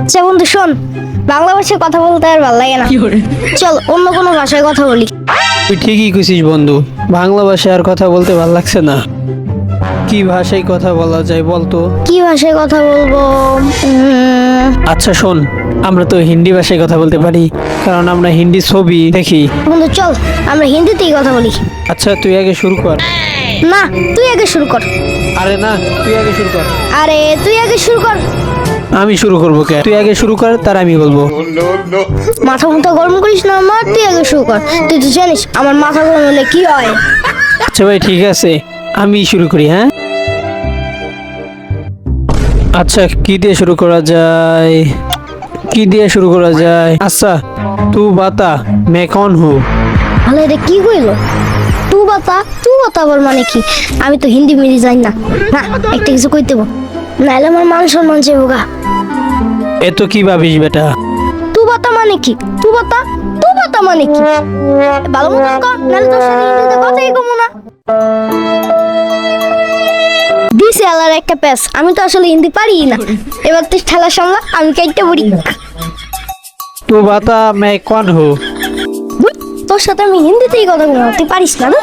আচ্ছা বন্ধু শোন, বাংলা ভাষায় কথা বলতে আর ভালো লাগে না, চল অন্য কোনো ভাষায় কথা বলি। তুই ঠিকই কইছিস বন্ধু, বাংলা ভাষায় আর কথা বলতে ভাল লাগছে না। কি ভাষায় কথা বলা যায় বলতো? কি ভাষায় কথা বলবো? আচ্ছা শোন, আমরা তো হিন্দি ভাষায় কথা বলতে পারি, কারণ আমরা হিন্দি ছবি দেখি। বন্ধু চল আমরা হিন্দিতেই কথা বলি। আচ্ছা তুই আগে শুরু কর। না তুই আগে শুরু কর। আরে না, তুই আগে শুরু কর। আরে তুই আগে শুরু কর। আমি শুরু করবো কে? তুই আগে শুরু কর, তার আমি বলবো। মাথা মুথা গরম করিস না আমার, তুই আগে শুরু কর। তুই তো জানিস আমার মাথা গরম হলে কি হয়। আচ্ছা ভাই ঠিক আছে, আমি শুরু করি। হ্যাঁ আচ্ছা, কি দিয়ে শুরু করা যায়? কি দিয়ে শুরু করা যায়? আচ্ছা, তু বাতা मैं कौन हूँ। ভালো এটা কি কইলো? তু বাতা আবার মানে কি? আমি তো হিন্দি মিলি জানি না। না একটা কিছু কই দেবো, নাহলে আমার মান সম্মান যাবো গা। এ তো কি ভাবিস বেটা? তু বাতা মানে কি? তু বাতা মানে কি? ভালো মতন কর, নাহলে তোর সাথে হিন্দিতে কথাই কমু না। দিছে আলার একটা প্যাস, আমি তো আসলে হিন্দি পারি না। এবার তুই ঠেলা সামলা, আমি কাইটটা পড়ি। तू बता मैं कौन हूँ। তোর সাথে আমি হিন্দিতেই কথা বলবো, তুই পারিস না না?